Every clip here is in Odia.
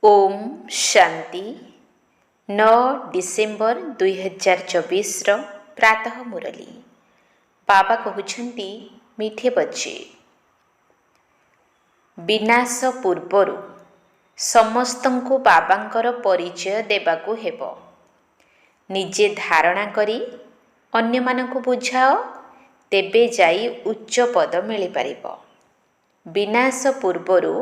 ओम शांति 9 डिसेम्बर 2024 प्रातः मुरली बाबा कहउछंती मीठे बच्चे विनाश पूर्वरु समस्तंकु बाबांकर परिचय देबाकु हेबो। निजे धारणा करी अन्य मानकु बुझाओ तेबे जाई उच्च पद मिली परिबो। विनाश पूर्वरु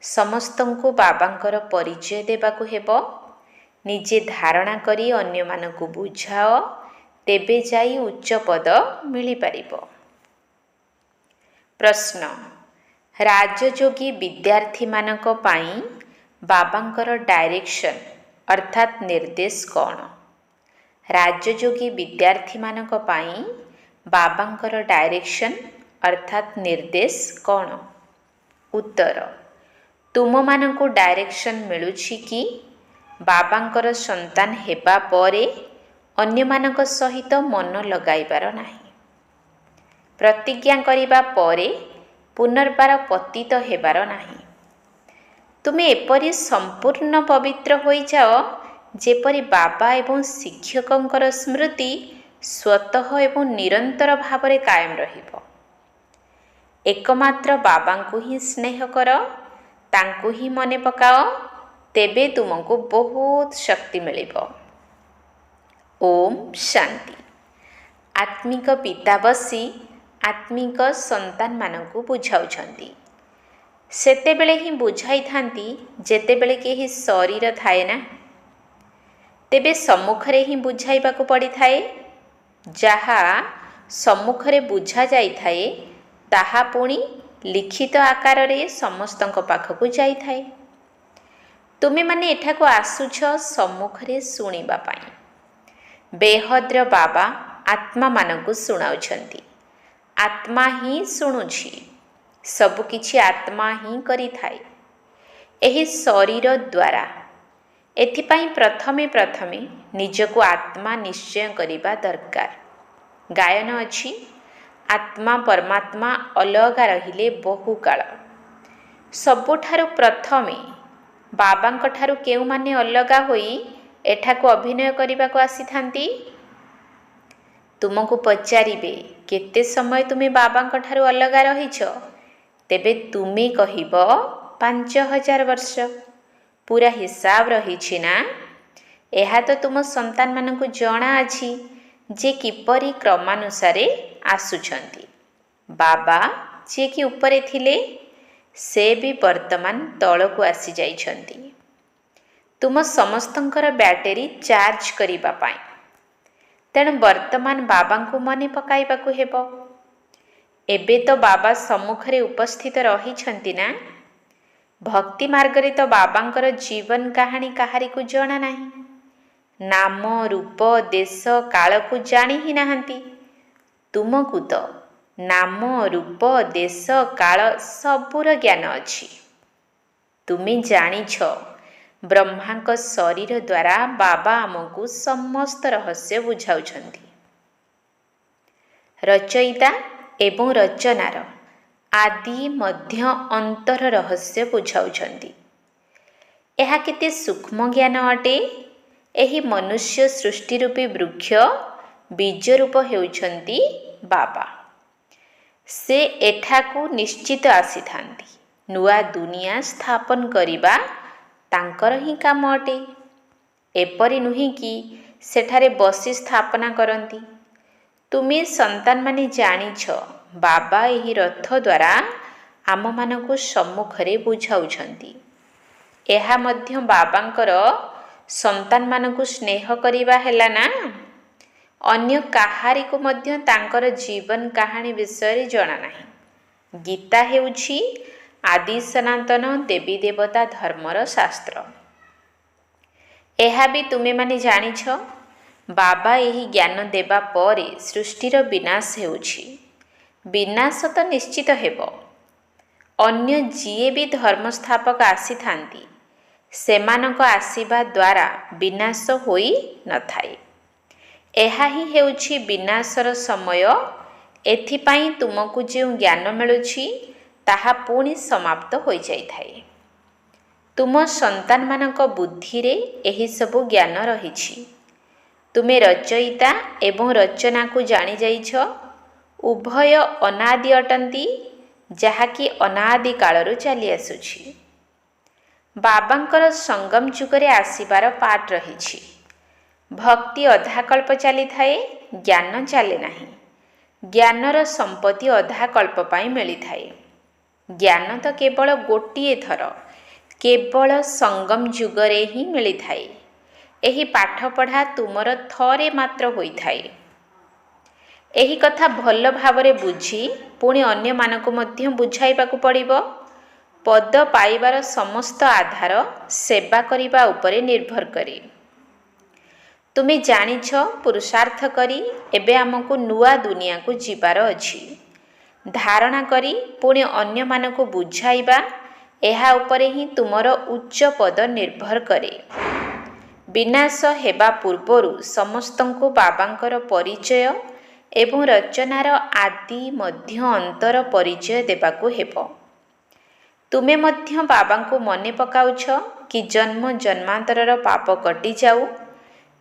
समस्तंकु बाबांकर परिचय देबाकु हेबो। निजे धारणा करी अन्य मानकु बुझाओ तेबे जाई उच्च पद मिली परिबो। प्रश्न राजयोगी विद्यार्थी मानक पाई बाबांकर डायरेक्शन अर्थात निर्देश कौन? राजयोगी विद्यार्थी मानक पाई बाबांकर डायरेक्शन अर्थात निर्देश कौन? उत्तर तुम मानकु डायरेक्शन मिलुछि कि बाबांकर संतान हेबा परे अन्य मानक सहित मन लगाइबार नाही। प्रतिज्ञा करिबा परे पुनर्बार पतित हेबार नाही। तुमे एपरि संपूर्ण पवित्र होई जाओ जेपरि बाबा एवं शिक्षकंकर स्मृति स्वतः एवं निरंतर भावरे कायम रहिबो। एकमात्र बाबांकु ही स्नेह कर, तांकु ही मने पकाओ, तेबे तुमको बहुत शक्ति मिलिबो। ओम शांति। आत्मिक पिता बसी आत्मिक संतान मानकु बुझाउछंती। सेतेबेले ही बुझाई थांती जेतेबेले केही शरीर थाए ना, तेबे सम्मुखरे ही बुझाइबाकु पड़ी थाए। जहा सम्मुखरे बुझा जाई थाए ताहा पुणी लिखित आकार रे समस्तंक पाखकु जाई थाए। तुमे माने एठाकु आसुछ सम्मुखरे सुनिबा पाई। बेहद्र बाबा आत्मा मानकु सुनाउछंती। आत्मा ही सुनुछि, सबु किछि आत्मा ही करि थाए। एही शरीर द्वारा एथिपाई प्रथमे निजको आत्मा निश्चय करिबा दरकार। गायन अछि आत्मा परमात्मा अलगा रहिले बहु काल। सबुठारु प्रथमे बाबांक ठारु केउ माने अलगा होई एठाकु अभिनय करिबाकु आसी थांती। तुमको पचारिबे केते समय तुमे बाबांक ठारु अलगा रहिछ, तेबे तुमे कहिबो 5000 वर्ष। पूरा हिसाब रहिछि ना। एहा तो तुम संतान मानकु जणा अछि जे किपरि क्रमानुसारे आसुछंती। बाबा जे कि उपरे थिले से भी वर्तमान तळकु आसी जाइछंती तुम समस्तंकर बैटरी चार्ज करिबा पाई। तेणु वर्तमान बाबांकु मने पकाइबाकु हेबो। एबे तो बाबा सम्मुखरे उपस्थित रहिछंती ना। भक्ति मार्गरे तो बाबांकर जीवन कहानी काहारिकु जणा नाही। नाम रूप देश कालकु जानी ही नाहंती। तुमकु तो नाम रूप देश काल सबुर ज्ञान अछि। तुमे जानिछ ब्रह्मांक शरीर द्वारा बाबा आमकु समस्त रहस्य बुझाउछंती। रचयिता एवं रचनार आदि मध्य अंतर रहस्य बुझाउछंती। एहा केते सूक्ष्म ज्ञान अटे। एही मनुष्य सृष्टि रूपी वृक्ष बीज रूप हेउछंती बाबा। से एठाकु निश्चित आसी थांती। नुआ दुनिया स्थापन करिबा तांकर ही काम अटे। एपरि नुहि कि सेठारे बसी स्थापना करंती। तुमे संतान माने जानिछ बाबा एही रथ द्वारा आम मानकु सम्मुखरे बुझाउछंती। एहा मध्य बाबांकर संतान मानकु स्नेह करिबा हेला ना। अन्य काहारिकु मध्य तांकर जीवन कहानी विषय जणा नाही। गीता हेउछि आदि सनातन देवी देवता धर्मर शास्त्र। एहा भी तुमे माने जानिछ बाबा एही ज्ञान देबा परे सृष्टिर विनाश हेउछि। विनाश तो निश्चित हेबो। अन्य जिए भी धर्म स्थापक आसी थांती सेमानक आसीबा द्वारा विनाश होई न थाए। एहा ही हेउछि विनाशर समय। एथिपाई तुमको जो ज्ञान मिलुछि ताहा पुणी समाप्त हो जाई थाए। ତୁମ ସନ୍ତାନମାନଙ୍କ ବୁଦ୍ଧିରେ ଏହିସବୁ ଜ୍ଞାନ ରହିଛି। ତୁମେ ରଚୟିତା ଏବଂ ରଚନାକୁ ଜାଣିଯାଇଛ। ଉଭୟ ଅନାଦି ଅଟନ୍ତି, ଯାହାକି ଅନାଦି କାଳରୁ ଚାଲି ଆସୁଛି। ବାବାଙ୍କର ସଙ୍ଗମ ଯୁଗରେ ଆସିବାର ପାଠ ରହିଛି। ଭକ୍ତି ଅଧା କଳ୍ପ ଚାଲିଥାଏ, ଜ୍ଞାନ ଚାଲେ ନାହିଁ। ଜ୍ଞାନର ସମ୍ପତ୍ତି ଅଧା କଳ୍ପ ପାଇଁ ମିଳିଥାଏ। ଜ୍ଞାନ ତ କେବଳ ଗୋଟିଏ ଥର, କେବଳ ସଙ୍ଗମ ଯୁଗରେ ହିଁ ମିଳିଥାଏ। ଏହି ପାଠପଢ଼ା ତୁମର ଥରେ ମାତ୍ର ହୋଇଥାଏ। ଏହି କଥା ଭଲ ଭାବରେ ବୁଝି ପୁଣି ଅନ୍ୟମାନଙ୍କୁ ମଧ୍ୟ ବୁଝାଇବାକୁ ପଡ଼ିବ। ପଦ ପାଇବାର ସମସ୍ତ ଆଧାର ସେବା କରିବା ଉପରେ ନିର୍ଭର କରେ। ତୁମେ ଜାଣିଛ, ପୁରୁଷାର୍ଥ କରି ଏବେ ଆମକୁ ନୂଆ ଦୁନିଆକୁ ଯିବାର ଅଛି। ଧାରଣା କରି ପୁଣି ଅନ୍ୟମାନଙ୍କୁ ବୁଝାଇବା, ଏହା ଉପରେ ହିଁ ତୁମର ଉଚ୍ଚ ପଦ ନିର୍ଭର କରେ। ବିନାଶ ହେବା ପୂର୍ବରୁ ସମସ୍ତଙ୍କୁ ବାବାଙ୍କର ପରିଚୟ ଏବଂ ରଚନାର ଆଦି ମଧ୍ୟ ଅନ୍ତର ପରିଚୟ ଦେବାକୁ ହେବ। ତୁମେ ମଧ୍ୟ ବାବାଙ୍କୁ ମନେ ପକାଉଛ କି ଜନ୍ମ ଜନ୍ମାନ୍ତରର ପାପ କଟିଯାଉ।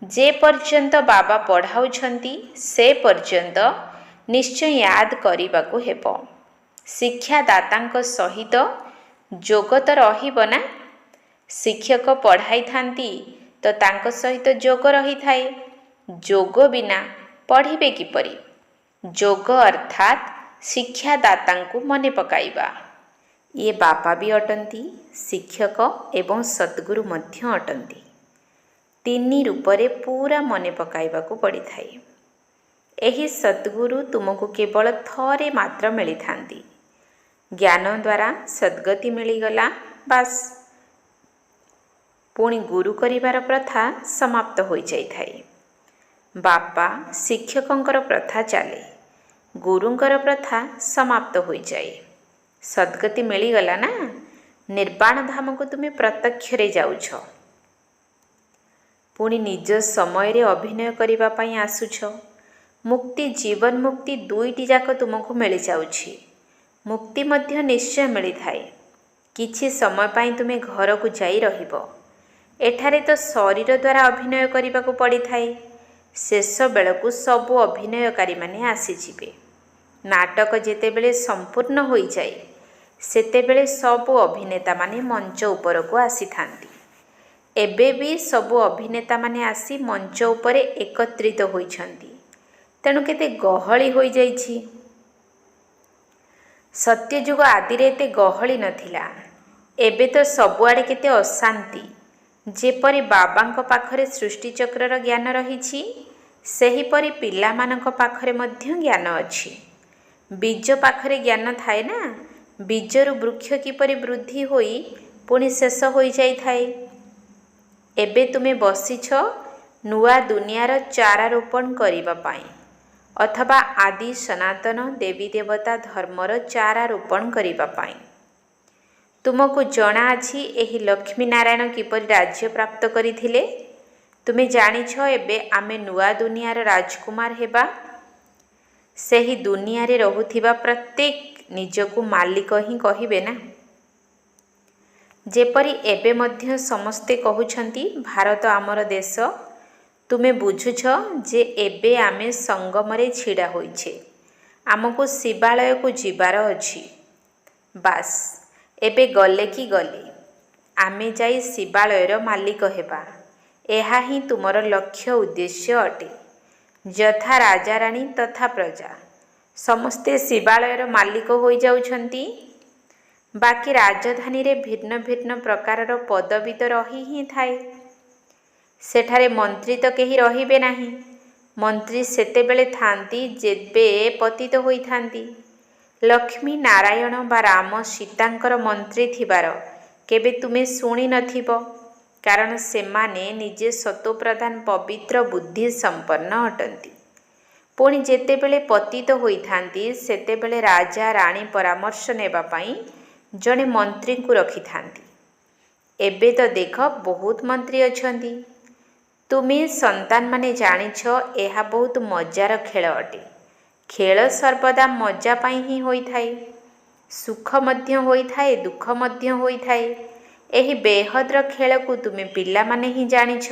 ଯେ ପର୍ଯ୍ୟନ୍ତ ବାବା ପଢ଼ାଉଛନ୍ତି ସେ ପର୍ଯ୍ୟନ୍ତ ନିଶ୍ଚୟ ୟାଦ କରିବାକୁ ହେବ। ଶିକ୍ଷାଦାତାଙ୍କ ସହିତ ଯୋଗ ତ ରହିବ ନା। ଶିକ୍ଷକ ପଢ଼ାଇଥାନ୍ତି ତ ତାଙ୍କ ସହିତ ଯୋଗ ରହିଥାଏ। ଯୋଗ ବିନା ପଢ଼ିବେ କିପରି? ଯୋଗ ଅର୍ଥାତ୍ ଶିକ୍ଷାଦାତାଙ୍କୁ ମନେ ପକାଇବା। ଇଏ ବାବା ବି ଅଟନ୍ତି, ଶିକ୍ଷକ ଏବଂ ସଦ୍ଗୁରୁ ମଧ୍ୟ ଅଟନ୍ତି। ତିନି ରୂପରେ ପୁରା ମନେ ପକାଇବାକୁ ପଡ଼ିଥାଏ। ଏହି ସଦ୍ଗୁରୁ ତୁମକୁ କେବଳ ଥରେ ମାତ୍ର ମିଳିଥାନ୍ତି। ଜ୍ଞାନ ଦ୍ୱାରା ସଦ୍ଗତି ମିଳିଗଲା, ବାସ୍। ପୁଣି ଗୁରୁ କରିବାର ପ୍ରଥା ସମାପ୍ତ ହୋଇଯାଇଥାଏ। ବାପା ଶିକ୍ଷକଙ୍କର ପ୍ରଥା ଚାଲେ, ଗୁରୁଙ୍କର ପ୍ରଥା ସମାପ୍ତ ହୋଇଯାଏ। ସଦ୍ଗତି ମିଳିଗଲା ନା, ନିର୍ବାଣ ଧାମକୁ ତୁମେ ପ୍ରତ୍ୟକ୍ଷରେ ଯାଉଛ। ପୁଣି ନିଜ ସମୟରେ ଅଭିନୟ କରିବା ପାଇଁ ଆସୁଛ। ମୁକ୍ତି, ଜୀବନ ମୁକ୍ତି ଦୁଇଟି ଯାକ ତୁମକୁ ମିଳିଯାଉଛି। ମୁକ୍ତି ମଧ୍ୟ ନିଶ୍ଚୟ ମିଳିଥାଏ। କିଛି ସମୟ ପାଇଁ ତୁମେ ଘରକୁ ଯାଇ ରହିବ। ଏଠାରେ ତ ଶରୀର ଦ୍ୱାରା ଅଭିନୟ କରିବାକୁ ପଡ଼ିଥାଏ। ଶେଷ ବେଳକୁ ସବୁ ଅଭିନୟକାରୀମାନେ ଆସିଯିବେ। ନାଟକ ଯେତେବେଳେ ସମ୍ପୂର୍ଣ୍ଣ ହୋଇଯାଏ, ସେତେବେଳେ ସବୁ ଅଭିନେତାମାନେ ମଞ୍ଚ ଉପରକୁ ଆସିଥାନ୍ତି। ଏବେ ବି ସବୁ ଅଭିନେତାମାନେ ଆସି ମଞ୍ଚ ଉପରେ ଏକତ୍ରିତ ହୋଇଛନ୍ତି। ତେଣୁ କେତେ ଗହଳି ହୋଇଯାଇଛି। ସତ୍ୟଯୁଗ ଆଦିରେ ଏତେ ଗହଳି ନଥିଲା। ଏବେ ତ ସବୁଆଡ଼େ କେତେ ଅଶାନ୍ତି। ଯେପରି ବାବାଙ୍କ ପାଖରେ ସୃଷ୍ଟିଚକ୍ରର ଜ୍ଞାନ ରହିଛି, ସେହିପରି ପିଲାମାନଙ୍କ ପାଖରେ ମଧ୍ୟ ଜ୍ଞାନ ଅଛି। ବୀଜ ପାଖରେ ଜ୍ଞାନ ଥାଏ ନା। ବୀଜରୁ ବୃକ୍ଷ କିପରି ବୃଦ୍ଧି ହୋଇ ପୁଣି ଶେଷ ହୋଇଯାଇଥାଏ। ଏବେ ତୁମେ ବସିଛ ନୂଆ ଦୁନିଆର ଚାରା ରୋପଣ କରିବା ପାଇଁ, ଅଥବା ଆଦି ସନାତନ ଦେବୀ ଦେବତା ଧର୍ମର ଚାରା ରୋପଣ କରିବା ପାଇଁ। ତୁମକୁ ଜଣାଅଛି ଏହି ଲକ୍ଷ୍ମୀ ନାରାୟଣ କିପରି ରାଜ୍ୟ ପ୍ରାପ୍ତ କରିଥିଲେ। ତୁମେ ଜାଣିଛ ଏବେ ଆମେ ନୂଆ ଦୁନିଆର ରାଜକୁମାର ହେବା। ସେହି ଦୁନିଆରେ ରହୁଥିବା ପ୍ରତ୍ୟେକ ନିଜକୁ ମାଲିକ ହିଁ କହିବେ ନା। ଯେପରି ଏବେ ମଧ୍ୟ ସମସ୍ତେ କହୁଛନ୍ତି ଭାରତ ଆମର ଦେଶ। ତୁମେ ବୁଝୁଛ ଯେ ଏବେ ଆମେ ସଙ୍ଗମରେ ଛିଡ଼ା ହୋଇଛେ। ଆମକୁ ଶିବାଳୟକୁ ଯିବାର ଅଛି। ବାସ୍, ଏବେ ଗଲେ କି ଗଲେ। ଆମେ ଯାଇ ଶିବାଳୟର ମାଲିକ ହେବା। ଏହା ହିଁ ତୁମର ଲକ୍ଷ୍ୟ ଉଦ୍ଦେଶ୍ୟ ଅଟେ। ଯଥା ରାଜାରାଣୀ ତଥା ପ୍ରଜା ସମସ୍ତେ ଶିବାଳୟର ମାଲିକ ହୋଇଯାଉଛନ୍ତି। ବାକି ରାଜଧାନୀରେ ଭିନ୍ନ ଭିନ୍ନ ପ୍ରକାରର ପଦବୀ ତ ରହି ହିଁ ଥାଏ। ସେଠାରେ ମନ୍ତ୍ରୀ ତ କେହି ରହିବେ ନାହିଁ। ମନ୍ତ୍ରୀ ସେତେବେଳେ ଥାନ୍ତି ଯେବେ ପତିତ ହୋଇଥାନ୍ତି। ଲକ୍ଷ୍ମୀ ନାରାୟଣ ବା ରାମ ସୀତାଙ୍କର ମନ୍ତ୍ରୀ ଥିବାର କେବେ ତୁମେ ଶୁଣି ନଥିବ, କାରଣ ସେମାନେ ନିଜେ ସତୋପ୍ରଧାନ ପବିତ୍ର ବୁଦ୍ଧି ସମ୍ପନ୍ନ ଅଟନ୍ତି। ପୁଣି ଯେତେବେଳେ ପତିତ ହୋଇଥାନ୍ତି, ସେତେବେଳେ ରାଜା ରାଣୀ ପରାମର୍ଶ ନେବା ପାଇଁ ଜଣେ ମନ୍ତ୍ରୀଙ୍କୁ ରଖିଥାନ୍ତି। ଏବେ ତ ଦେଖ ବହୁତ ମନ୍ତ୍ରୀ ଅଛନ୍ତି। ତୁମେ ସନ୍ତାନମାନେ ଜାଣିଛ ଏହା ବହୁତ ମଜାର ଖେଳ ଅଟେ। ଖେଳ ସର୍ବଦା ମଜା ପାଇଁ ହିଁ ହୋଇଥାଏ। ସୁଖ ମଧ୍ୟ ହୋଇଥାଏ, ଦୁଃଖ ମଧ୍ୟ ହୋଇଥାଏ। ଏହି ବେହଦର ଖେଳକୁ ତୁମେ ପିଲାମାନେ ହିଁ ଜାଣିଛ।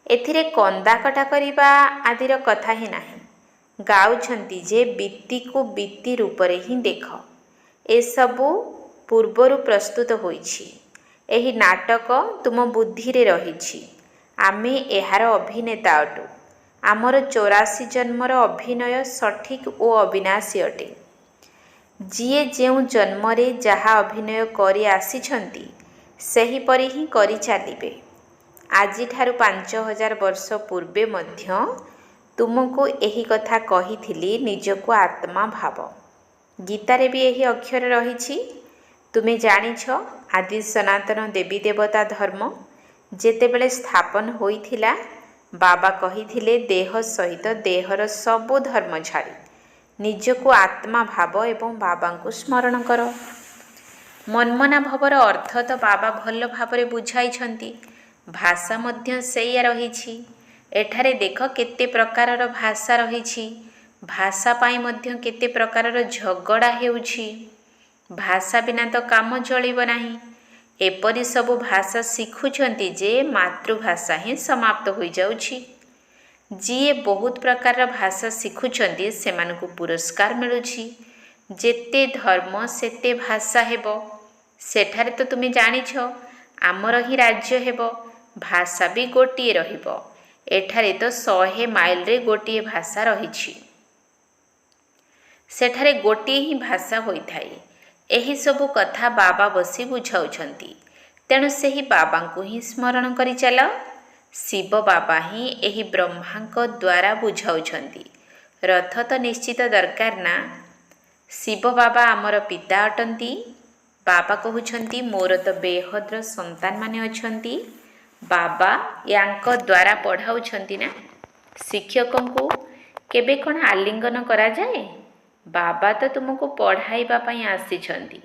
ଏଥିରେ କନ୍ଦାକଟା କରିବା ଆଦିର କଥା ହିଁ ନାହିଁ। ଗାଉଛନ୍ତି ଯେ ବିତ୍ତିକୁ ବିତ୍ତି ରୂପରେ ହିଁ ଦେଖ। ଏସବୁ ପୂର୍ବରୁ ପ୍ରସ୍ତୁତ ହୋଇଛି। ଏହି ନାଟକ ତୁମ ବୁଦ୍ଧିରେ ରହିଛି। ଆମେ ଏହାର ଅଭିନେତା ଅଟୁ। ଆମର 84 ଜନ୍ମର ଅଭିନୟ ସଠିକ୍ ଓ ଅବିନାଶୀ ଅଟେ। ଯିଏ ଯେଉଁ ଜନ୍ମରେ ଯାହା ଅଭିନୟ କରି ଆସିଛନ୍ତି ସେହିପରି ହିଁ କରି ଚାଲିବେ। ଆଜିଠାରୁ 5000 ବର୍ଷ ପୂର୍ବେ ମଧ୍ୟ ତୁମକୁ ଏହି କଥା କହିଥିଲି, ନିଜକୁ ଆତ୍ମା ଭାବ। ଗୀତାରେ ବି ଏହି ଅକ୍ଷର ରହିଛି। ତୁମେ ଜାଣିଛ ଆଦି ସନାତନ ଦେବୀ ଦେବତା ଧର୍ମ ଯେତେବେଳେ ସ୍ଥାପନ ହୋଇଥିଲା, ବାବା କହିଥିଲେ ଦେହ ସହିତ ଦେହର ସବୁ ଧର୍ମ ଛାଡ଼ି ନିଜକୁ ଆତ୍ମା ଭାବ ଏବଂ ବାବାଙ୍କୁ ସ୍ମରଣ କର। ମନ୍ମନା ଭବର ଅର୍ଥ ତ ବାବା ଭଲ ଭାବରେ ବୁଝାଇଛନ୍ତି। ଭାଷା ମଧ୍ୟ ସେଇଆ ରହିଛି। ଏଠାରେ ଦେଖ କେତେ ପ୍ରକାରର ଭାଷା ରହିଛି। ଭାଷା ପାଇଁ ମଧ୍ୟ କେତେ ପ୍ରକାରର ଝଗଡ଼ା ହେଉଛି। ଭାଷା ବିନା ତ କାମ ଚଳିବ ନାହିଁ। ଏପରି ସବୁ ଭାଷା ଶିଖୁଛନ୍ତି ଯେ ମାତୃଭାଷା ହିଁ ସମାପ୍ତ ହୋଇଯାଉଛି। ଯିଏ ବହୁତ ପ୍ରକାରର ଭାଷା ଶିଖୁଛନ୍ତି ସେମାନଙ୍କୁ ପୁରସ୍କାର ମିଳୁଛି। ଯେତେ ଧର୍ମ ସେତେ ଭାଷା ହେବ। ସେଠାରେ ତ ତୁମେ ଜାଣିଛ ଆମର ହିଁ ରାଜ୍ୟ ହେବ। ଭାଷା ବି ଗୋଟିଏ ରହିବ। ଏଠାରେ ତ 100 ମାଇଲରେ ଗୋଟିଏ ଭାଷା ରହିଛି। ସେଠାରେ ଗୋଟିଏ ହିଁ ଭାଷା ହୋଇଥାଏ। ଏହିସବୁ କଥା ବାବା ବସି ବୁଝାଉଛନ୍ତି। ତେଣୁ ସେହି ବାବାଙ୍କୁ ହିଁ ସ୍ମରଣ କରି ଚାଲ। ଶିବ ବାବା ହିଁ ଏହି ବ୍ରହ୍ମାଙ୍କ ଦ୍ୱାରା ବୁଝାଉଛନ୍ତି। ରଥ ତ ନିଶ୍ଚିତ ଦରକାର ନା। ଶିବ ବାବା ଆମର ପିତା ଅଟନ୍ତି। ବାବା କହୁଛନ୍ତି ମୋର ତ ବେହଦର ସନ୍ତାନମାନେ ଅଛନ୍ତି। ବାବା ୟାଙ୍କ ଦ୍ୱାରା ପଢ଼ାଉଛନ୍ତି ନା। ଶିକ୍ଷକଙ୍କୁ କେବେ କ'ଣ ଆଲିଙ୍ଗନ କରାଯାଏ? ବାବା ତ ତୁମକୁ ପଢ଼ାଇବା ପାଇଁ ଆସିଛନ୍ତି।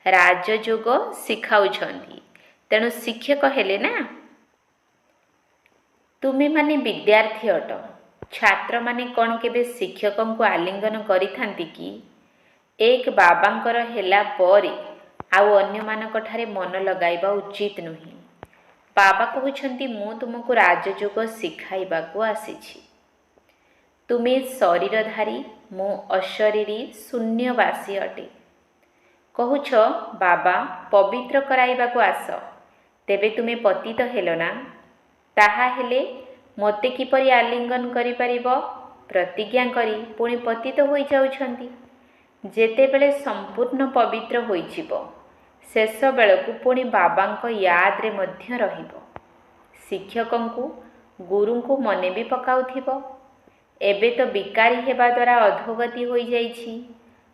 ରାଜଯୋଗ ଶିଖାଉଛନ୍ତି। ତେଣୁ ଶିକ୍ଷକ ହେଲେ ନା। ତୁମେମାନେ ବିଦ୍ୟାର୍ଥୀ ଅଟ। ଛାତ୍ରମାନେ କ'ଣ କେବେ ଶିକ୍ଷକଙ୍କୁ ଆଲିଙ୍ଗନ କରିଥାନ୍ତି କି? ଏକ ବାବାଙ୍କର ହେଲା ପରେ ଆଉ ଅନ୍ୟମାନଙ୍କଠାରେ ମନ ଲଗାଇବା ଉଚିତ ନୁହେଁ। ବାବା କହୁଛନ୍ତି ମୁଁ ତୁମକୁ ରାଜଯୋଗ ଶିଖାଇବାକୁ ଆସିଛି। ତୁମେ ଶରୀରଧାରୀ, ମୁଁ ଅଶରୀରୀ ଶୂନ୍ୟବାସୀ ଅଟେ। କହୁଛ ବାବା ପବିତ୍ର କରାଇବାକୁ ଆସ। ତେବେ ତୁମେ ପତିତ ହେଲ ନା। ତାହା ହେଲେ ମୋତେ କିପରି ଆଲିଙ୍ଗନ କରିପାରିବ? ପ୍ରତିଜ୍ଞା କରି ପୁଣି ପତିତ ହୋଇଯାଉଛନ୍ତି। ଯେତେବେଳେ ସମ୍ପୂର୍ଣ୍ଣ ପବିତ୍ର ହୋଇଯିବ, ଶେଷ ବେଳକୁ ପୁଣି ବାବାଙ୍କ ୟାଦରେ ମଧ୍ୟ ରହିବ। ଶିକ୍ଷକଙ୍କୁ ଗୁରୁଙ୍କୁ ମନେ ବି ପକାଉଥିବ। ଏବେ ତ ବିକାରୀ ହେବା ଦ୍ୱାରା ଅଧୋଗତି ହୋଇଯାଇଛି।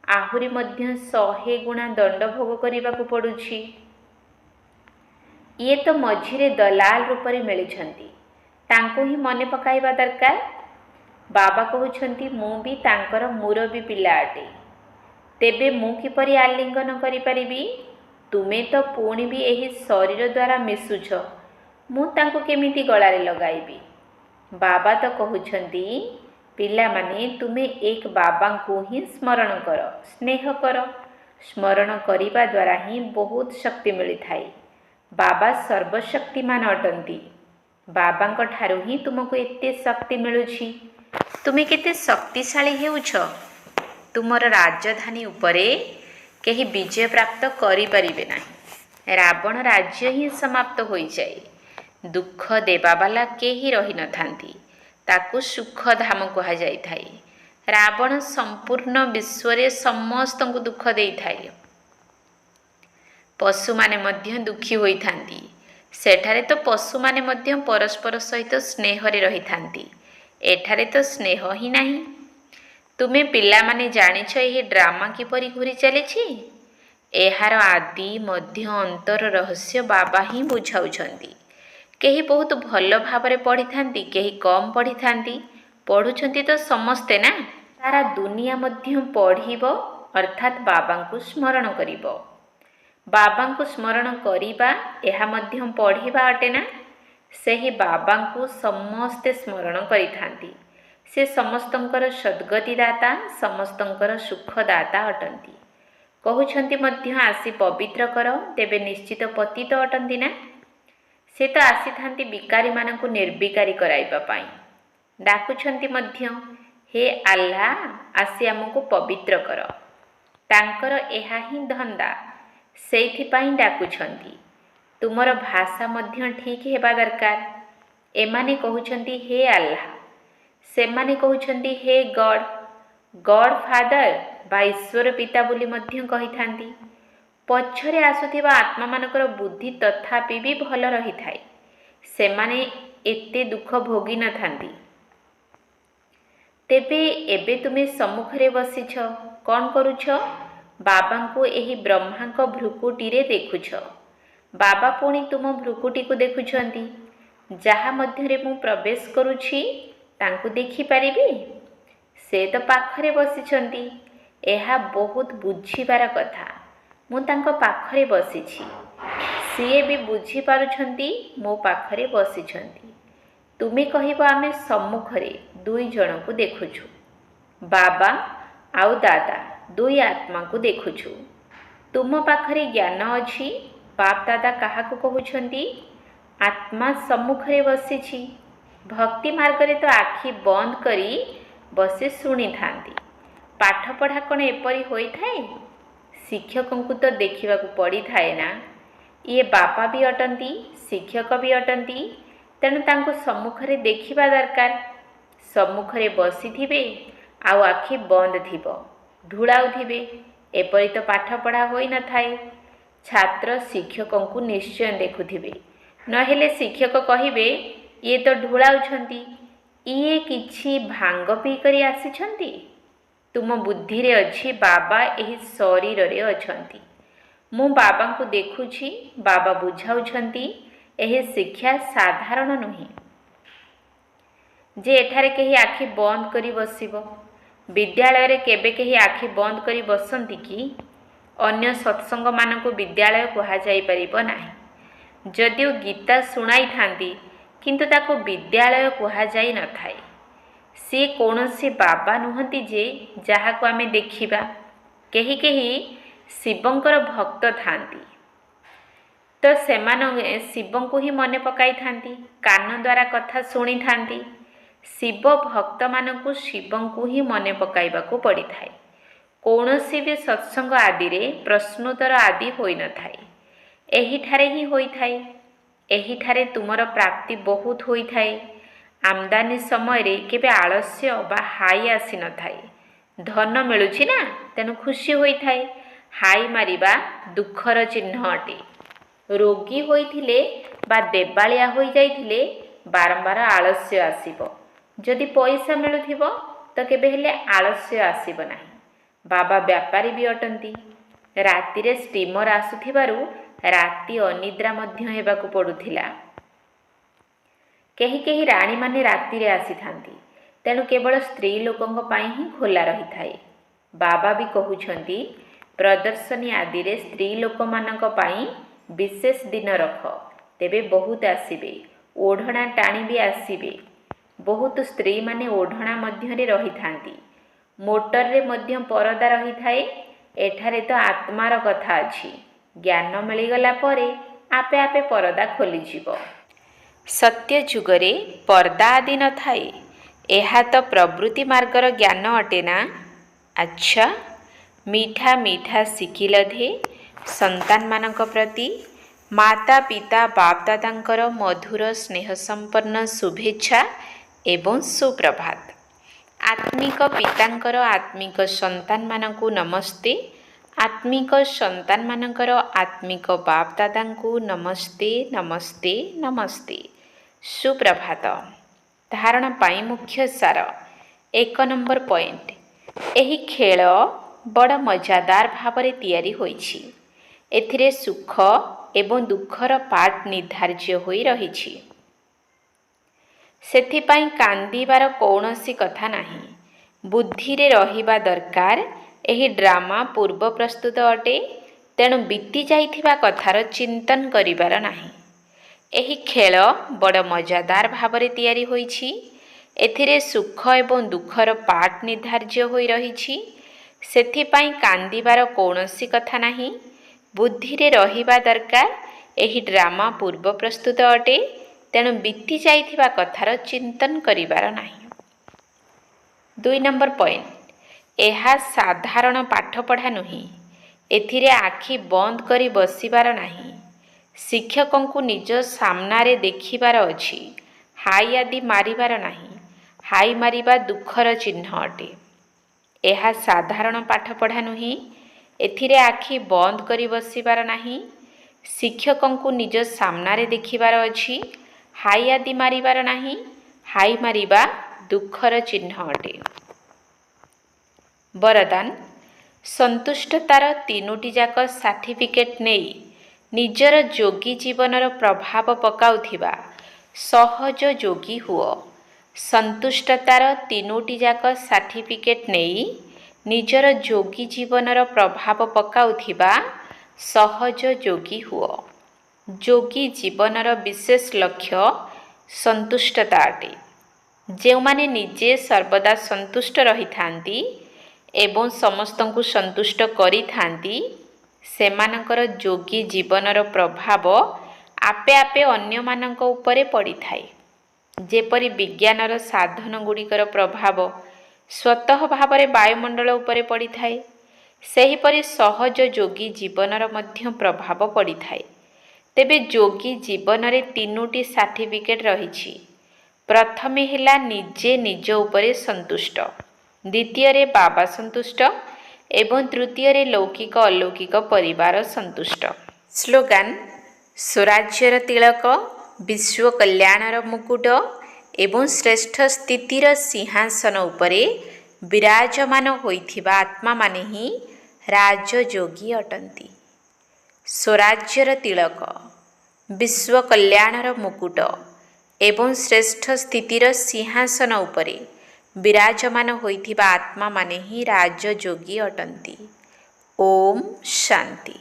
ଆହୁରି ମଧ୍ୟ 100 ଗୁଣା ଦଣ୍ଡ ଭୋଗ କରିବାକୁ ପଡ଼ୁଛି। ଇଏ ତ ମଝିରେ ଦଲାଲ ରୂପରେ ମିଳିଛନ୍ତି। ତାଙ୍କୁ ହିଁ ମନେ ପକାଇବା ଦରକାର। ବାବା କହୁଛନ୍ତି ମୁଁ ବି ତାଙ୍କର ମୁରବୀ ପିଲା ଅଟେ। ତେବେ ମୁଁ କିପରି ଆଲିଙ୍ଗନ କରିପାରିବି? ତୁମେ ତ ପୁଣି ବି ଏହି ଶରୀର ଦ୍ୱାରା ମିଶୁଛ। ମୁଁ ତାଙ୍କୁ କେମିତି ଗଳାରେ ଲଗାଇବି? ବାବା ତ କହୁଛନ୍ତି ପିଲାମାନେ ତୁମେ ଏକ ବାବାଙ୍କୁ ହିଁ ସ୍ମରଣ କର, ସ୍ନେହ କର। ସ୍ମରଣ କରିବା ଦ୍ୱାରା ହିଁ ବହୁତ ଶକ୍ତି ମିଳିଥାଏ। ବାବା ସର୍ବଶକ୍ତିମାନ ଅଟନ୍ତି। ବାବାଙ୍କ ଠାରୁ ହିଁ ତୁମକୁ ଏତେ ଶକ୍ତି ମିଳୁଛି। ତୁମେ କେତେ ଶକ୍ତିଶାଳୀ ହେଉଛ। ତୁମର ରାଜଧାନୀ ଉପରେ କେହି ବିଜୟ ପ୍ରାପ୍ତ କରିପାରିବେ ନାହିଁ। ରାବଣ ରାଜ୍ୟ ହିଁ ସମାପ୍ତ ହୋଇଯାଏ। ଦୁଃଖ ଦେବାବାଲା କେହି ରହିନଥାନ୍ତି। ତାକୁ ସୁଖଧାମ କୁହାଯାଇଥାଏ। ରାବଣ ସମ୍ପୂର୍ଣ୍ଣ ବିଶ୍ୱରେ ସମସ୍ତଙ୍କୁ ଦୁଃଖ ଦେଇଥାଏ। ପଶୁମାନେ ମଧ୍ୟ ଦୁଃଖୀ ହୋଇଥାନ୍ତି। ସେଠାରେ ତ ପଶୁମାନେ ମଧ୍ୟ ପରସ୍ପର ସହିତ ସ୍ନେହରେ ରହିଥାନ୍ତି। ଏଠାରେ ତ ସ୍ନେହ ହିଁ ନାହିଁ। ତୁମେ ପିଲାମାନେ ଜାଣିଛ ଏହି ଡ୍ରାମା କିପରି ଘୁରି ଚାଲିଛି? ଏହାର ଆଦି ମଧ୍ୟ ଅନ୍ତର ରହସ୍ୟ ବାବା ହିଁ ବୁଝାଉଛନ୍ତି। କେହି ବହୁତ ଭଲ ଭାବରେ ପଢ଼ିଥାନ୍ତି, କେହି କମ୍ ପଢ଼ିଥାନ୍ତି। ପଢ଼ୁଛନ୍ତି ତ ସମସ୍ତେ ନା। ସାରା ଦୁନିଆ ମଧ୍ୟ ପଢ଼ିବ, ଅର୍ଥାତ୍ ବାବାଙ୍କୁ ସ୍ମରଣ କରିବ। ବାବାଙ୍କୁ ସ୍ମରଣ କରିବା ଏହା ମଧ୍ୟ ପଢ଼ିବା ଅଟେ ନା। ସେହି ବାବାଙ୍କୁ ସମସ୍ତେ ସ୍ମରଣ କରିଥାନ୍ତି। ସେ ସମସ୍ତଙ୍କର ସଦ୍ଗତିଦାତା, ସମସ୍ତଙ୍କର ସୁଖଦାତା ଅଟନ୍ତି। କହୁଛନ୍ତି ମଧ୍ୟ ଆସି ପବିତ୍ର କର, ତେବେ ନିଶ୍ଚିତ ପତିତ ଅଟନ୍ତି ନା? ସେ ତ ଆସିଥାନ୍ତି ବିକାରୀମାନଙ୍କୁ ନିର୍ବିକାରୀ କରାଇବା ପାଇଁ। ଡାକୁଛନ୍ତି ମଧ୍ୟ, ହେ ଆଲ୍ଲାହ, ଆସି ଆମକୁ ପବିତ୍ର କର। ତାଙ୍କର ଏହା ହିଁ ଧନ୍ଦା, ସେଇଥିପାଇଁ ଡାକୁଛନ୍ତି। ତୁମର ଭାଷା ମଧ୍ୟ ଠିକ୍ ହେବା ଦରକାର। ଏମାନେ କହୁଛନ୍ତି ହେ ଆଲ୍ଲାହ, ସେମାନେ କହୁଛନ୍ତି ହେ ଗଡ୍ ଫାଦର ବା ଈଶ୍ୱର ପିତା ବୋଲି ମଧ୍ୟ କହିଥାନ୍ତି। ପଛରେ ଆସୁଥିବା ଆତ୍ମାମାନଙ୍କର ବୁଦ୍ଧି ତଥାପି ବି ଭଲ ରହିଥାଏ। ସେମାନେ ଏତେ ଦୁଃଖ ଭୋଗି ନଥାନ୍ତି। ତେବେ ଏବେ ତୁମେ ସମ୍ମୁଖରେ ବସିଛ, କ'ଣ କରୁଛ? ବାବାଙ୍କୁ ଏହି ବ୍ରହ୍ମାଙ୍କ ଭ୍ରୁକୁଟିରେ ଦେଖୁଛ। ବାବା ପୁଣି ତୁମ ଭ୍ରୁକୁଟିକୁ ଦେଖୁଛନ୍ତି। ଯାହା ମଧ୍ୟରେ ମୁଁ ପ୍ରବେଶ କରୁଛି ତାଙ୍କୁ ଦେଖିପାରିବି? ସେ ତ ପାଖରେ ବସିଛନ୍ତି। ଏହା ବହୁତ ବୁଝିବାର କଥା। ମୁଁ ତାଙ୍କ ପାଖରେ ବସିଛି, ସିଏ ବି ବୁଝିପାରୁଛନ୍ତି ମୋ ପାଖରେ ବସିଛନ୍ତି। ତୁମେ କହିବ ଆମେ ସମ୍ମୁଖରେ ଦୁଇ ଜଣଙ୍କୁ ଦେଖୁଛୁ, ବାବା ଆଉ ଦାଦା, ଦୁଇ ଆତ୍ମାଙ୍କୁ ଦେଖୁଛୁ। ତୁମ ପାଖରେ ଜ୍ଞାନ ଅଛି। ବାପ ଦାଦା କାହାକୁ କହୁଛନ୍ତି? ଆତ୍ମା ସମ୍ମୁଖରେ ବସିଛି। ଭକ୍ତି ମାର୍ଗରେ ତ ଆଖି ବନ୍ଦ କରି ବସି ଶୁଣିଥାନ୍ତି। ପାଠପଢ଼ା କ'ଣ ଏପରି ହୋଇଥାଏ? ଶିକ୍ଷକଙ୍କୁ ତ ଦେଖିବାକୁ ପଡ଼ିଥାଏ ନା। ଇଏ ବାପା ବି ଅଟନ୍ତି, ଶିକ୍ଷକ ବି ଅଟନ୍ତି। ତେଣୁ ତାଙ୍କୁ ସମ୍ମୁଖରେ ଦେଖିବା ଦରକାର। ସମ୍ମୁଖରେ ବସିଥିବେ ଆଉ ଆଖି ବନ୍ଦ ଥିବ, ଢୁଳାଉଥିବେ, ଏପରି ତ ପାଠପଢ଼ା ହୋଇନଥାଏ। ଛାତ୍ର ଶିକ୍ଷକଙ୍କୁ ନିଶ୍ଚୟ ଦେଖୁଥିବେ, ନହେଲେ ଶିକ୍ଷକ କହିବେ ଇଏ ତ ଢୁଳାଉଛନ୍ତି, ଇଏ କିଛି ଭାଙ୍ଗ ପିଇ କରି ଆସିଛନ୍ତି। ତୁମ ବୁଦ୍ଧିରେ ଅଛି ବାବା ଏହି ଶରୀରରେ ଅଛନ୍ତି। ମୁଁ ବାବାଙ୍କୁ ଦେଖୁଛି, ବାବା ବୁଝାଉଛନ୍ତି। ଏହି ଶିକ୍ଷା ସାଧାରଣ ନୁହେଁ ଯେ ଏଠାରେ କେହି ଆଖି ବନ୍ଦ କରି ବସିବ। ବିଦ୍ୟାଳୟରେ କେବେ କେହି ଆଖି ବନ୍ଦ କରି ବସନ୍ତି କି? ଅନ୍ୟ ସତ୍ସଙ୍ଗମାନଙ୍କୁ ବିଦ୍ୟାଳୟ କୁହାଯାଇପାରିବ ନାହିଁ। ଯଦିଓ ଗୀତା ଶୁଣାଇଥାନ୍ତି, କିନ୍ତୁ ତାକୁ ବିଦ୍ୟାଳୟ କୁହାଯାଇ ନଥାଏ। ସେ କୌଣସି ବାବା ନୁହନ୍ତି ଯେ ଯାହାକୁ ଆମେ ଦେଖିବା। କେହି କେହି ଶିବଙ୍କର ଭକ୍ତ ଥାନ୍ତି, ତ ସେମାନେ ଶିବଙ୍କୁ ହିଁ ମନେ ପକାଇଥାନ୍ତି, କାନ ଦ୍ୱାରା କଥା ଶୁଣିଥାନ୍ତି। ଶିବ ଭକ୍ତମାନଙ୍କୁ ଶିବଙ୍କୁ ହିଁ ମନେ ପକାଇବାକୁ ପଡ଼ିଥାଏ। କୌଣସି ବି ସତ୍ସଙ୍ଗ ଆଦିରେ ପ୍ରଶ୍ନୋତ୍ତର ଆଦି ହୋଇନଥାଏ, ଏହିଠାରେ ହିଁ ହୋଇଥାଏ। ଏହିଠାରେ ତୁମର ପ୍ରାପ୍ତି ବହୁତ ହୋଇଥାଏ। ଆମଦାନୀ ସମୟରେ କେବେ ଆଳସ୍ୟ ବା ହାଇ ଆସିନଥାଏ। ଧନ ମିଳୁଛି ନା, ତେଣୁ ଖୁସି ହୋଇଥାଏ। ହାଇ ମାରିବା ଦୁଃଖର ଚିହ୍ନ ଅଟେ। ରୋଗୀ ହୋଇଥିଲେ ବା ଦେବାଳିଆ ହୋଇଯାଇଥିଲେ ବାରମ୍ବାର ଆଳସ୍ୟ ଆସିବ। ଯଦି ପଇସା ମିଳୁଥିବ ତ କେବେ ହେଲେ ଆଳସ୍ୟ ଆସିବ ନାହିଁ। ବାବା ବ୍ୟାପାରୀ ବି ଅଟନ୍ତି। ରାତିରେ ଷ୍ଟିମର ଆସୁଥିବାରୁ ରାତି ଅନିଦ୍ରା ମଧ୍ୟ ହେବାକୁ ପଡ଼ୁଥିଲା। କେହି କେହି ରାଣୀମାନେ ରାତିରେ ଆସିଥାନ୍ତି, ତେଣୁ କେବଳ ସ୍ତ୍ରୀ ଲୋକଙ୍କ ପାଇଁ ହିଁ ଖୋଲା ରହିଥାଏ। ବାବା ବି କହୁଛନ୍ତି ପ୍ରଦର୍ଶନୀ ଆଦିରେ ସ୍ତ୍ରୀ ଲୋକମାନଙ୍କ ପାଇଁ ବିଶେଷ ଦିନ ରଖ, ତେବେ ବହୁତ ଆସିବେ। ଓଢ଼ଣା ଟାଣି ବି ଆସିବେ। ବହୁତ ସ୍ତ୍ରୀମାନେ ଓଢ଼ଣା ମଧ୍ୟରେ ରହିଥାନ୍ତି। ମୋଟରରେ ମଧ୍ୟ ପରଦା ରହିଥାଏ। ଏଠାରେ ତ ଆତ୍ମାର କଥା ଅଛି। ଜ୍ଞାନ ମିଳିଗଲା ପରେ ଆପେ ଆପେ ପରଦା ଖୋଲିଯିବ। ସତ୍ୟ ଯୁଗରେ ପର୍ଦ୍ଦା ଆଦି ନଥାଏ। ଏହା ତ ପ୍ରବୃତ୍ତି ମାର୍ଗର ଜ୍ଞାନ ଅଟେ ନା। ଆଚ୍ଛା, ମିଠା ମିଠା ଶିଖିଲଧେ ସନ୍ତାନମାନଙ୍କ ପ୍ରତି ମାତା ପିତା ବାପ ଦାଦାଙ୍କର ମଧୁର ସ୍ନେହ ସମ୍ପନ୍ନ ଶୁଭେଚ୍ଛା ଏବଂ ସୁପ୍ରଭାତ। ଆତ୍ମିକ ପିତାଙ୍କର ଆତ୍ମିକ ସନ୍ତାନମାନଙ୍କୁ ନମସ୍ତେ। ଆତ୍ମିକ ସନ୍ତାନମାନଙ୍କର ଆତ୍ମିକ ବାପ ଦାଦାଙ୍କୁ ନମସ୍ତେ ନମସ୍ତେ ନମସ୍ତେ। ସୁପ୍ରଭାତ। ଧାରଣ ପାଇଁ ମୁଖ୍ୟ ସାର। 1 ନମ୍ବର ପଏଣ୍ଟ। ଏହି ଖେଳ ବଡ଼ ମଜାଦାର ଭାବରେ ତିଆରି ହୋଇଛି। ଏଥିରେ ସୁଖ ଏବଂ ଦୁଃଖର ପାର୍ଟ ନିର୍ଦ୍ଧାର୍ଯ୍ୟ ହୋଇ ରହିଛି। ସେଥିପାଇଁ କାନ୍ଦିବାର କୌଣସି କଥା ନାହିଁ। ବୁଦ୍ଧିରେ ରହିବା ଦରକାର ଏହି ଡ୍ରାମା ପୂର୍ବ ପ୍ରସ୍ତୁତ ଅଟେ, ତେଣୁ ବିତି ଯାଇଥିବା କଥାର ଚିନ୍ତନ କରିବାର ନାହିଁ। ଏହି ଖେଳ ବଡ଼ ମଜାଦାର ଭାବରେ ତିଆରି ହୋଇଛି। ଏଥିରେ ସୁଖ ଏବଂ ଦୁଃଖର ପାର୍ଟ ନିର୍ଦ୍ଧାର୍ଯ୍ୟ ହୋଇ ରହିଛି। ସେଥିପାଇଁ କାନ୍ଦିବାର କୌଣସି କଥା ନାହିଁ। ବୁଦ୍ଧିରେ ରହିବା ଦରକାର ଏହି ଡ୍ରାମା ପୂର୍ବ ପ୍ରସ୍ତୁତ ଅଟେ, ତେଣୁ ବିତି ଯାଇଥିବା କଥାର ଚିନ୍ତନ କରିବାର ନାହିଁ। 2 ନମ୍ବର ପଏଣ୍ଟ, ଏହା ସାଧାରଣ ପାଠପଢ଼ା ନୁହେଁ। ଏଥିରେ ଆଖି ବନ୍ଦ କରି ବସିବାର ନାହିଁ। ଶିକ୍ଷକଙ୍କୁ ନିଜ ସାମ୍ନାରେ ଦେଖିବାର ଅଛି। ହାଇ ଆଦି ମାରିବାର ନାହିଁ। ହାଇ ମାରିବା ଦୁଃଖର ଚିହ୍ନ ଅଟେ। ଏହା ସାଧାରଣ ପାଠପଢ଼ା ନୁହେଁ। ଏଥିରେ ଆଖି ବନ୍ଦ କରି ବସିବାର ନାହିଁ। ଶିକ୍ଷକଙ୍କୁ ନିଜ ସାମ୍ନାରେ ଦେଖିବାର ଅଛି। ହାଇ ଆଦି ମାରିବାର ନାହିଁ। ହାଇ ମାରିବା ଦୁଃଖର ଚିହ୍ନ ଅଟେ। ବରଦାନ, ସନ୍ତୁଷ୍ଟତାର 3ଟି ଯାକ ସାର୍ଟିଫିକେଟ୍ ନେଇ ନିଜର ଯୋଗୀ ଜୀବନର ପ୍ରଭାବ ପକାଉଥିବା ସହଜ ଯୋଗୀ ହୁଅ। ସନ୍ତୁଷ୍ଟତାର 3ଟି ଯାକ ସାର୍ଟିଫିକେଟ୍ ନେଇ ନିଜର ଯୋଗୀ ଜୀବନର ପ୍ରଭାବ ପକାଉଥିବା ସହଜ ଯୋଗୀ ହୁଅ। ଯୋଗୀ ଜୀବନର ବିଶେଷ ଲକ୍ଷ୍ୟ ସନ୍ତୁଷ୍ଟତା ଅଟେ। ଯେଉଁମାନେ ନିଜେ ସର୍ବଦା ସନ୍ତୁଷ୍ଟ ରହିଥାନ୍ତି ଏବଂ ସମସ୍ତଙ୍କୁ ସନ୍ତୁଷ୍ଟ କରିଥାନ୍ତି, ସେମାନଙ୍କର ଯୋଗୀ ଜୀବନର ପ୍ରଭାବ ଆପେ ଆପେ ଅନ୍ୟମାନଙ୍କ ଉପରେ ପଡ଼ିଥାଏ। ଯେପରି ବିଜ୍ଞାନର ସାଧନଗୁଡ଼ିକର ପ୍ରଭାବ ସ୍ୱତଃ ଭାବରେ ବାୟୁମଣ୍ଡଳ ଉପରେ ପଡ଼ିଥାଏ, ସେହିପରି ସହଜ ଯୋଗୀ ଜୀବନର ମଧ୍ୟ ପ୍ରଭାବ ପଡ଼ିଥାଏ। ତେବେ ଯୋଗୀ ଜୀବନରେ 3ଟି ସାର୍ଟିଫିକେଟ୍ ରହିଛି। ପ୍ରଥମେ ହେଲା ନିଜେ ନିଜ ଉପରେ ସନ୍ତୁଷ୍ଟ, ଦ୍ୱିତୀୟରେ ବାବା ସନ୍ତୁଷ୍ଟ ଏବଂ ତୃତୀୟରେ ଲୌକିକ ଅଲୌକିକ ପରିବାର ସନ୍ତୁଷ୍ଟ। ସ୍ଲୋଗାନ, ସ୍ୱରାଜ୍ୟର ତିଳକ, ବିଶ୍ୱ କଲ୍ୟାଣର ମୁକୁଟ ଏବଂ ଶ୍ରେଷ୍ଠ ସ୍ଥିତିର ସିଂହାସନ ଉପରେ ବିରାଜମାନ ହୋଇଥିବା ଆତ୍ମାମାନେ ହିଁ ରାଜଯୋଗୀ ଅଟନ୍ତି। ସ୍ୱରାଜ୍ୟର ତିଳକ, ବିଶ୍ୱ କଲ୍ୟାଣର ମୁକୁଟ ଏବଂ ଶ୍ରେଷ୍ଠ ସ୍ଥିତିର ସିଂହାସନ ଉପରେ ବିରାଜମାନ ହୋଇଥିବା ଆତ୍ମାମାନେ ହିଁ ରାଜଯୋଗୀ ଅଟନ୍ତି। ଓମ୍ ଶାନ୍ତି।